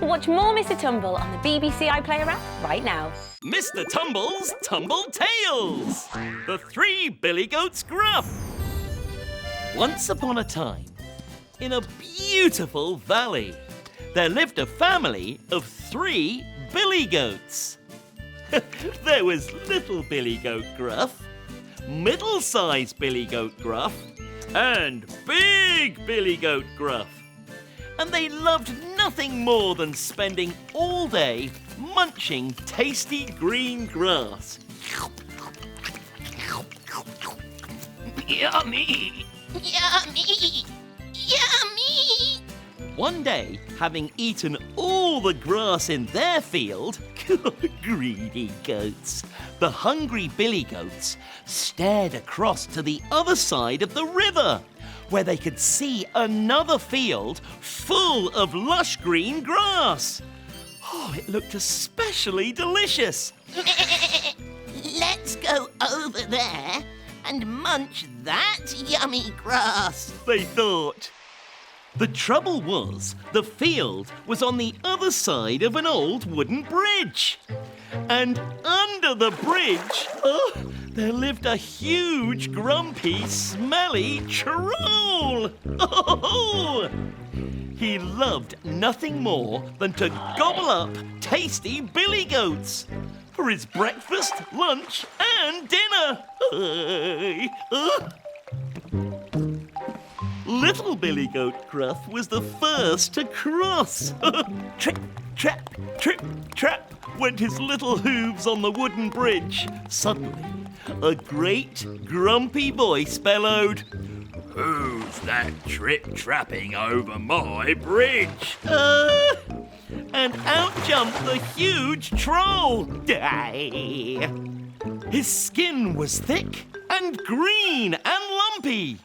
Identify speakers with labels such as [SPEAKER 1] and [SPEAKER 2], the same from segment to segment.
[SPEAKER 1] Watch more Mr Tumble on the BBC iPlayer app right now.
[SPEAKER 2] Mr Tumble's Tumble Tales. The Three Billy Goats Gruff. Once upon a time, in a beautiful valley, there lived a family of 3 billy goats. There was little Billy Goat Gruff, middle-sized Billy Goat Gruff, and big Billy Goat Gruff. And they loved nothing more than spending all day munching tasty green grass. Yummy!
[SPEAKER 3] Yummy! Yummy!
[SPEAKER 2] One day, having eaten all the grass in their field, greedy goats, the hungry billy goats stared across to the other side of the river, where they could see another field full of lush green grass. Oh, it looked especially delicious.
[SPEAKER 3] Let's go over there and munch that yummy grass,
[SPEAKER 2] They thought. The trouble was, the field was on the other side of an old wooden bridge. And under the bridge, there lived a huge, grumpy, smelly troll. Oh! He loved nothing more than to gobble up tasty billy goats for his breakfast, lunch, and dinner. Little Billy Goat Gruff was the first to cross. Trip, trap, went his little hooves on the wooden bridge. Suddenly, a great, grumpy voice bellowed, "Who's that trip-trapping over my bridge?" And out jumped the huge troll. His skin was thick and green and lumpy.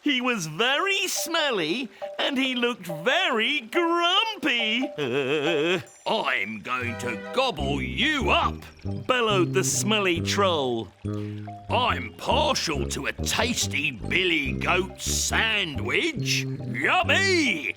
[SPEAKER 2] He was very smelly and he looked very grumpy. "I'm going to gobble you up," bellowed the smelly troll. "I'm partial to a tasty billy goat sandwich. Yummy!"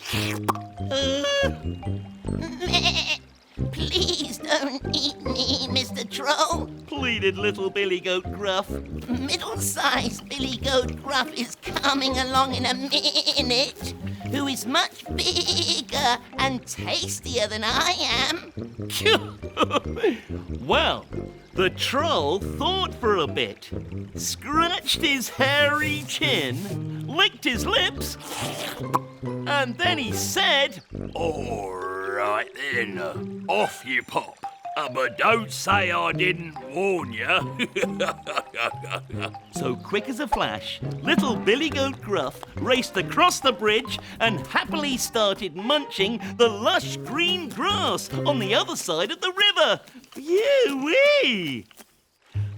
[SPEAKER 3] Please don't eat me, Mr. Troll.
[SPEAKER 2] Pleaded little Billy Goat Gruff.
[SPEAKER 3] Middle-sized Billy Goat Gruff is coming along in a minute, who is much bigger and tastier than I am.
[SPEAKER 2] Well, the troll thought for a bit, scratched his hairy chin, licked his lips, and then he said, "All right then, off you pop. But don't say I didn't warn you." So quick as a flash, little Billy Goat Gruff raced across the bridge and happily started munching the lush green grass on the other side of the river. Phew-wee!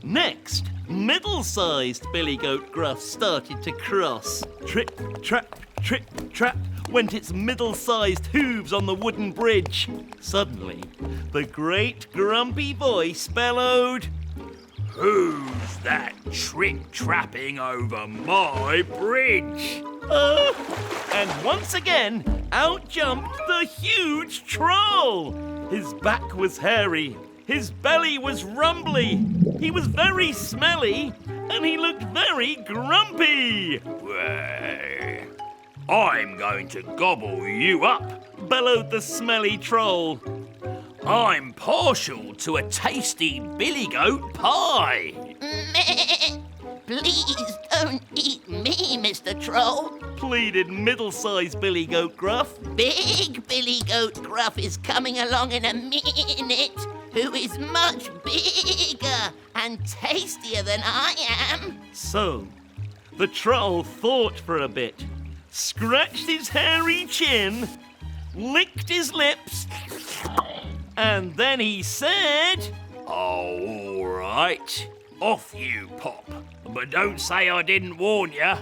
[SPEAKER 2] Next, middle-sized Billy Goat Gruff started to cross. Trip, trap, went its middle-sized hooves on the wooden bridge. Suddenly, the great grumpy voice bellowed, "Who's that trip-trapping over my bridge?" And once again, out jumped the huge troll. His back was hairy, his belly was rumbly, he was very smelly, and he looked very grumpy. "I'm going to gobble you up," bellowed the smelly troll. "I'm partial to a tasty billy goat pie."
[SPEAKER 3] Please don't eat me, Mr. Troll.
[SPEAKER 2] Pleaded middle-sized Billy Goat Gruff.
[SPEAKER 3] Big Billy Goat Gruff is coming along in a minute, who is much bigger and tastier than I am.
[SPEAKER 2] So, the troll thought for a bit, scratched his hairy chin, licked his lips, and then he said, "Oh, all right, off you pop. But don't say I didn't warn you."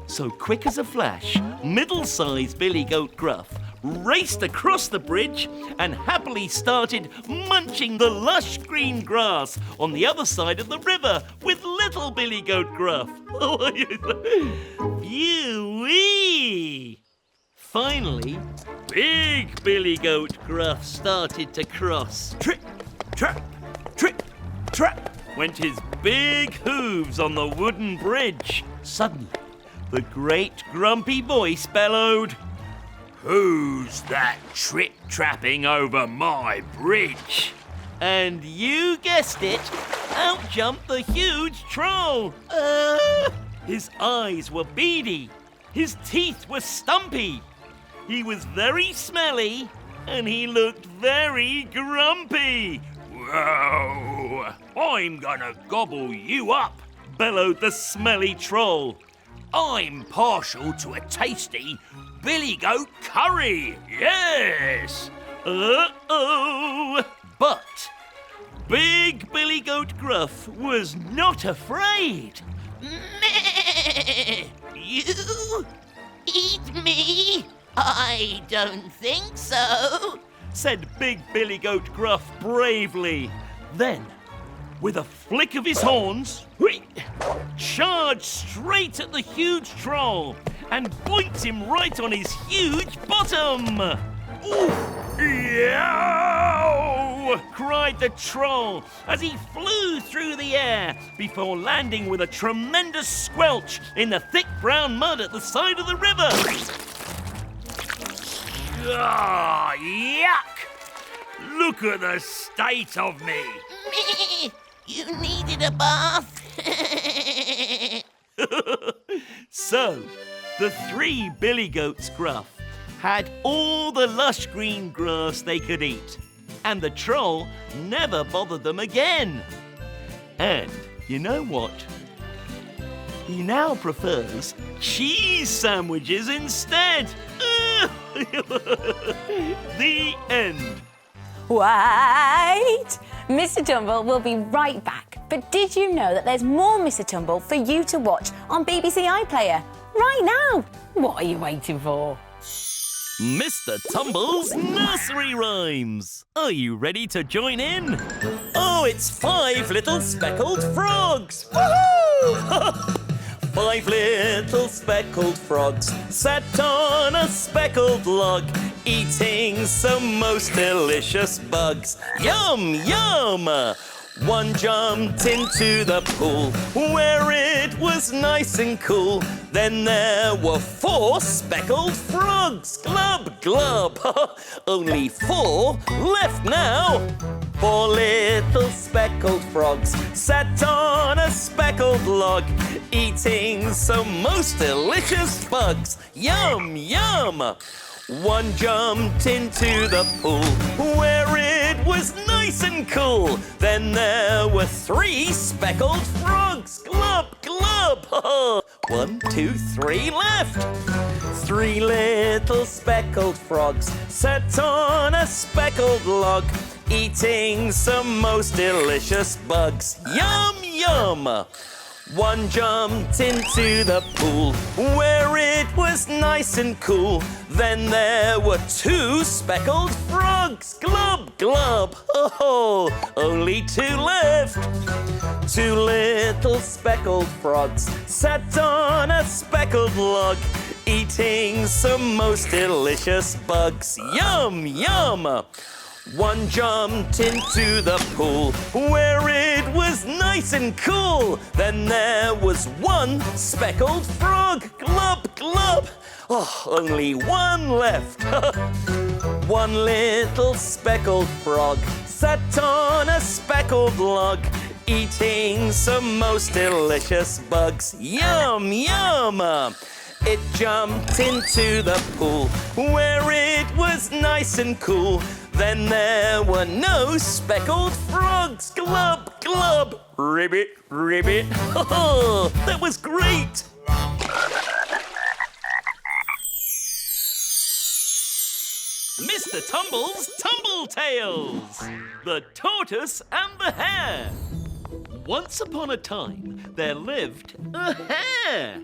[SPEAKER 2] So quick as a flash, middle-sized Billy Goat Gruff raced across the bridge and happily started munching the lush green grass on the other side of the river with little Billy Goat Gruff. Phew-wee! Finally, big Billy Goat Gruff started to cross. Trip, trap, went his big hooves on the wooden bridge. Suddenly, the great grumpy voice bellowed, "Who's that trip-trapping over my bridge?" And you guessed it, out jumped the huge troll. His eyes were beady, his teeth were stumpy, he was very smelly, and he looked very grumpy. "Whoa, I'm gonna gobble you up," bellowed the smelly troll. "I'm partial to a tasty Billy Goat curry, yes!" Uh-oh! But big Billy Goat Gruff was not afraid.
[SPEAKER 3] Meh! You eat me? I don't think so,
[SPEAKER 2] said big Billy Goat Gruff bravely. Then, with a flick of his horns, charged straight at the huge troll and boinked him right on his huge bottom. "Ooh! Yow!" cried the troll as he flew through the air before landing with a tremendous squelch in the thick brown mud at the side of the river. "Ah, yuck! Look at the state of me!"
[SPEAKER 3] Meh! You needed a bath.
[SPEAKER 2] So, the 3 Billy Goats Gruff had all the lush green grass they could eat, and the troll never bothered them again. And you know what? He now prefers cheese sandwiches instead. The end.
[SPEAKER 1] Wait! Mr Tumble will be right back. But did you know that there's more Mr Tumble for you to watch on BBC iPlayer right now? What are you waiting for?
[SPEAKER 2] Mr Tumble's Nursery Rhymes. Are you ready to join in? Oh, it's 5 little speckled frogs. Woohoo! 5 little speckled frogs sat on a speckled log, eating some most delicious bugs. Yum, yum! One jumped into the pool where it was nice and cool. Then there were 4 speckled frogs. Glub, glub. Only 4 left now. 4 little speckled frogs sat on a speckled log, eating some most delicious bugs. Yum, yum! One jumped into the pool where it was nice and cool. Then there were 3 speckled frogs. Glub, glub. 1, 2, 3 left. 3 little speckled frogs sat on a speckled log, eating some most delicious bugs. Yum, yum! One jumped into the pool where it was nice and cool. Then there were 2 speckled frogs. Glub, glub. Oh, only 2 left. 2 little speckled frogs sat on a speckled log, eating some most delicious bugs. Yum, yum! One jumped into the pool where it was nice and cool. Then there was 1 speckled frog. Glub, glub. Oh, only 1 left. 1 little speckled frog sat on a speckled log, eating some most delicious bugs. Yum, yum! It jumped into the pool where it was nice and cool. Then there were no speckled frogs. Glub, glub. Ribbit, ribbit. Oh, that was great. Mr Tumble's Tumble Tales. The Tortoise and the Hare. Once upon a time, there lived a hare.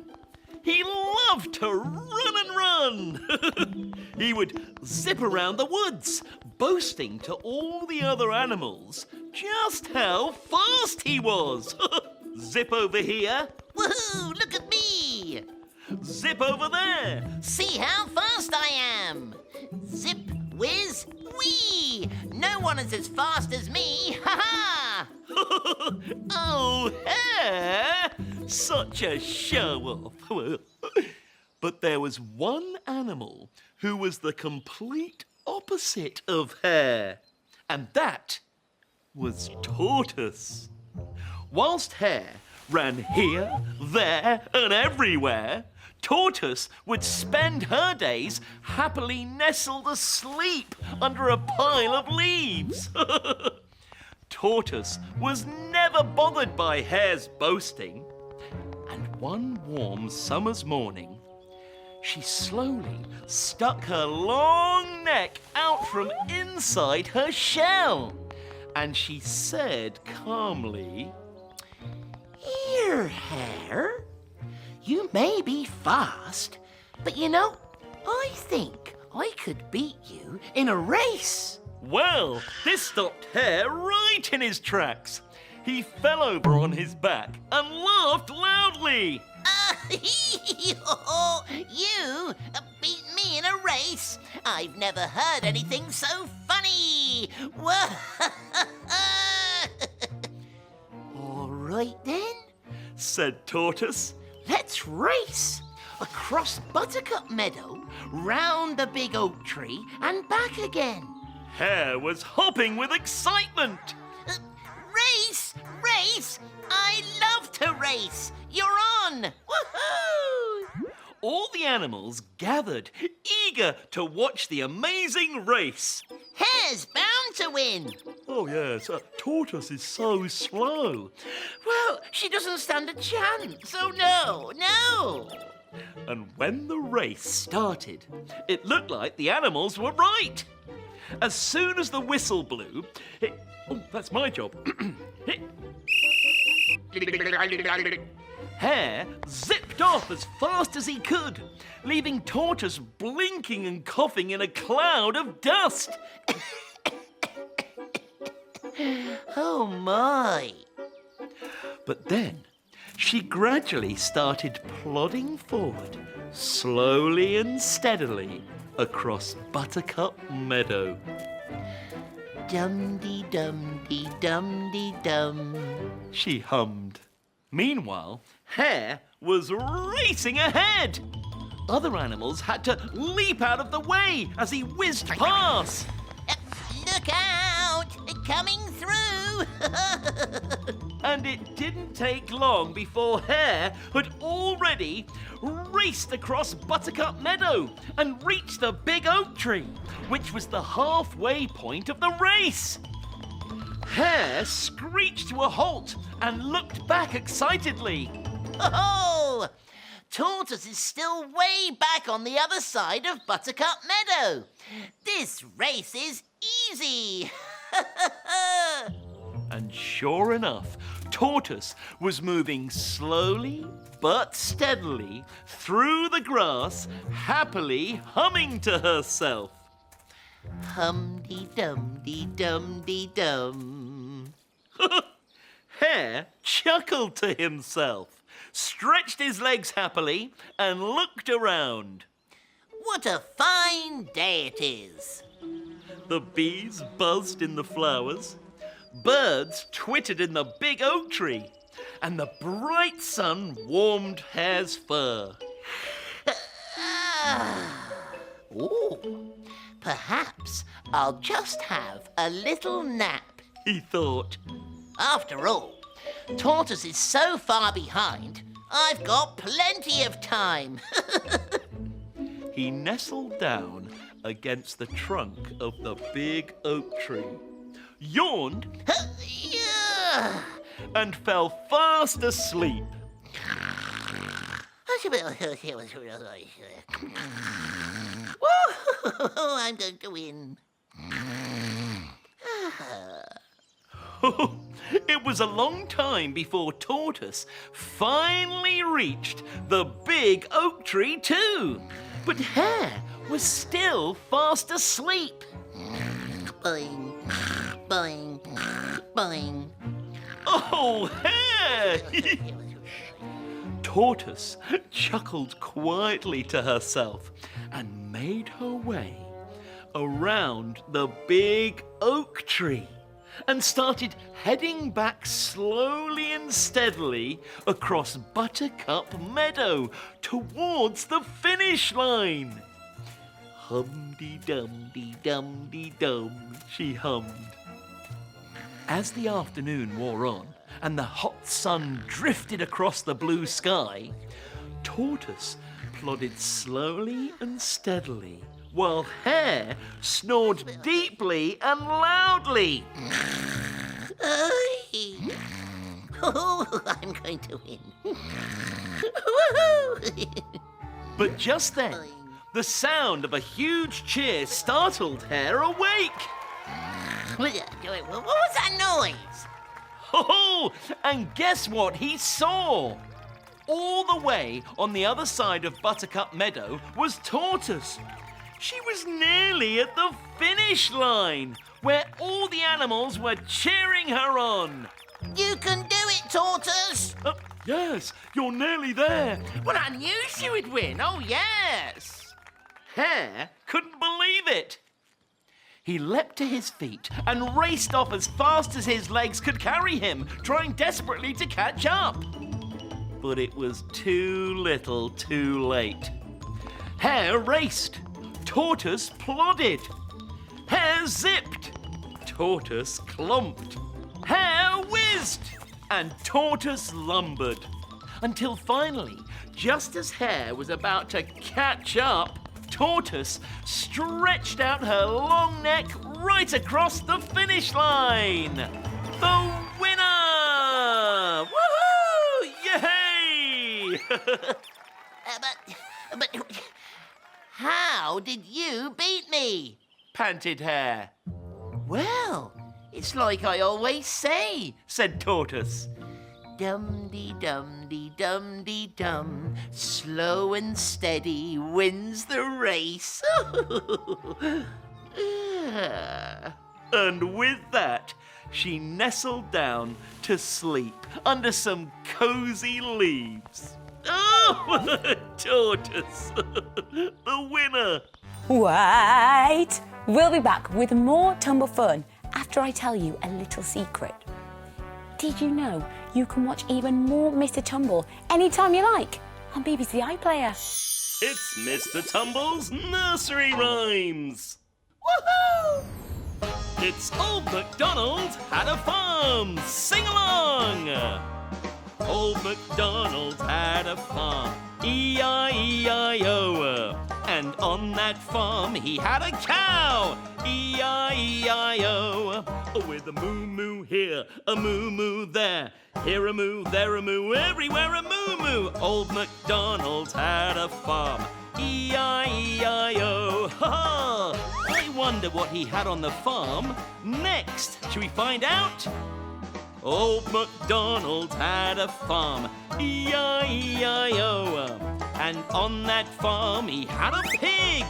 [SPEAKER 2] He loved to run and run. He would zip around the woods, boasting to all the other animals just how fast he was. Zip over here.
[SPEAKER 3] Woohoo! Look at me!
[SPEAKER 2] Zip over there.
[SPEAKER 3] See how fast I leaves. Whee! No one is as fast as me. Ha ha!
[SPEAKER 2] Oh, Hare! Such a show-off. But there was one animal who was the complete opposite of Hare, and that was Tortoise. Whilst Hare ran here, there, and everywhere, Tortoise would spend her days happily nestled asleep under a pile of leaves. Tortoise was never bothered by Hare's boasting, and one warm summer's morning, she slowly stuck her long neck out from inside her shell, and she said calmly,
[SPEAKER 3] Here, Hare. You may be fast, but you know, I think I could beat you in a race.
[SPEAKER 2] well, this stopped Hare right in his tracks. He fell over on his back and laughed loudly.
[SPEAKER 3] You beat me in a race. I've never heard anything so funny. All right then,
[SPEAKER 2] Said Tortoise.
[SPEAKER 3] let's race across Buttercup Meadow, round the big oak tree, and back again.
[SPEAKER 2] Hare was hopping with excitement.
[SPEAKER 3] Race! Race! I love to race! You're on! Woohoo!
[SPEAKER 2] All the animals gathered, eager to watch the amazing race.
[SPEAKER 3] Hare's bound to win!
[SPEAKER 2] Oh, yes, Tortoise is so slow.
[SPEAKER 3] Well, she doesn't stand a chance, so no!
[SPEAKER 2] And when the race started, it looked like the animals were right. As soon as the whistle blew, oh, that's my job. Hare zipped off as fast as he could, leaving Tortoise blinking and coughing in a cloud of dust.
[SPEAKER 3] Oh my!
[SPEAKER 2] But then she gradually started plodding forward, slowly and steadily, across Buttercup Meadow.
[SPEAKER 3] Dum-dee-dum-dee-dum-dee-dum.
[SPEAKER 2] She hummed. Meanwhile, Hare was racing ahead. Other animals had to leap out of the way as he whizzed past.
[SPEAKER 3] Look out! Coming through!
[SPEAKER 2] And it didn't take long before Hare had already raced across Buttercup Meadow and reached the big oak tree, which was the halfway point of the race. Hare screeched to a halt and looked back excitedly.
[SPEAKER 3] Oh! Tortoise is still way back on the other side of Buttercup Meadow. This race is easy.
[SPEAKER 2] And sure enough, Tortoise was moving slowly but steadily through the grass, happily humming to herself.
[SPEAKER 3] Hum-dee-dum-dee-dum-dee-dum.
[SPEAKER 2] Hare chuckled to himself, stretched his legs happily, and looked around.
[SPEAKER 3] What a fine day it is.
[SPEAKER 2] The bees buzzed in the flowers, birds twittered in the big oak tree, and the bright sun warmed Hare's fur.
[SPEAKER 3] Ooh, perhaps I'll just have a little nap.
[SPEAKER 2] He thought.
[SPEAKER 3] After all, Tortoise is so far behind, I've got plenty of time.
[SPEAKER 2] He nestled down against the trunk of the big oak tree, yawned,
[SPEAKER 3] Yeah.
[SPEAKER 2] and fell fast asleep.
[SPEAKER 3] Woo! I'm going to win.
[SPEAKER 2] It was a long time before Tortoise finally reached the big oak tree too. But Hare was still fast asleep.
[SPEAKER 3] Boing, boing, boing.
[SPEAKER 2] Oh, Hare! Tortoise chuckled quietly to herself and made her way around the big oak tree and started heading back slowly and steadily across Buttercup Meadow towards the finish line. Hum-dee-dum-dee-dum-dee-dum, she hummed. As the afternoon wore on and the hot sun drifted across the blue sky, Tortoise plodded slowly and steadily, while Hare snored deeply and loudly.
[SPEAKER 3] Oh, I'm going to win.
[SPEAKER 2] But just then, the sound of a huge cheer startled Hare awake.
[SPEAKER 3] What was that noise?
[SPEAKER 2] Oh, and guess what he saw? All the way on the other side of Buttercup Meadow was Tortoise. She was nearly at the finish line, where all the animals were cheering her on.
[SPEAKER 3] You can do it, Tortoise!
[SPEAKER 2] Yes, you're nearly there.
[SPEAKER 3] Well, I knew she would win. Oh, yes!
[SPEAKER 2] Hare couldn't believe it. He leapt to his feet and raced off as fast as his legs could carry him, trying desperately to catch up. But it was too little too late. Hare raced. Tortoise plodded. Hare zipped. Tortoise clomped. Hare whizzed. And Tortoise lumbered. Until finally, just as Hare was about to catch up, Tortoise stretched out her long neck right across the finish line. The winner! Woohoo! Yay!
[SPEAKER 3] But how did you beat me?
[SPEAKER 2] Panted Hare.
[SPEAKER 3] Well, it's like I always say.
[SPEAKER 2] Said Tortoise.
[SPEAKER 3] Dum-dee-dum-dee-dum-dee-dum, slow and steady wins the race.
[SPEAKER 2] And with that, she nestled down to sleep under some cozy leaves. Oh, Tortoise, the winner.
[SPEAKER 1] Wait! We'll be back with more Tumble fun after I tell you a little secret. Did you know you can watch even more Mr Tumble anytime you like on BBC iPlayer?
[SPEAKER 2] It's Mr Tumble's Nursery Rhymes.
[SPEAKER 3] Woohoo!
[SPEAKER 2] It's Old MacDonald Had a Farm. Sing along! Old MacDonald had a farm, E-I-E-I-O. And on that farm he had a cow, E-I-E-I-O. With a moo-moo here, a moo-moo there, here a moo, there a moo, everywhere a moo-moo. Old MacDonald had a farm, E-I-E-I-O. Ha-ha! I wonder what he had on the farm next. Shall we find out? Old MacDonald had a farm, E-I-E-I-O. And on that farm he had a pig,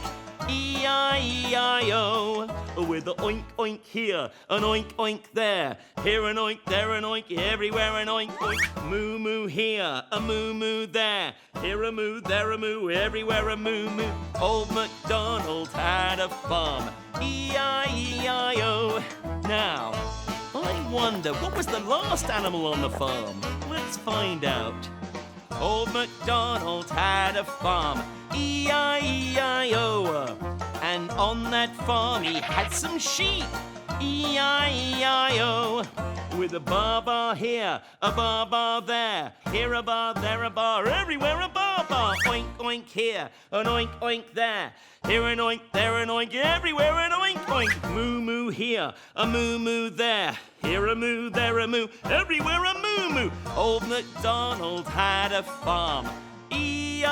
[SPEAKER 2] E-I-E-I-O. With a oink oink here, an oink oink there, here an oink, there an oink, everywhere an oink oink. Moo moo here, a moo moo there, here a moo, there a moo, everywhere a moo moo. Old MacDonald had a farm, E-I-E-I-O. Now, I wonder, what was the last animal on the farm? Let's find out. Old MacDonald had a farm, E-I-E-I-O. And on that farm he had some sheep, E-I-E-I-O. With a bar here, a bar there, here a bar, there a bar, everywhere a bar. Oink oink here, an oink oink there, here an oink, there an oink, everywhere an oink oink. Moo moo here, a moo moo there, here a moo, there a moo, everywhere a moo moo. Old MacDonald had a farm, E-I-E-I-O.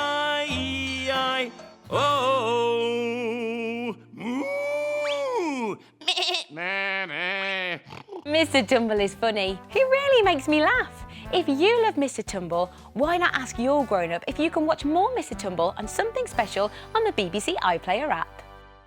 [SPEAKER 2] Moo!
[SPEAKER 1] Mr Tumble is funny. He really makes me laugh. If you love Mr Tumble, why not ask your grown-up if you can watch more Mr Tumble and something special on the BBC iPlayer app?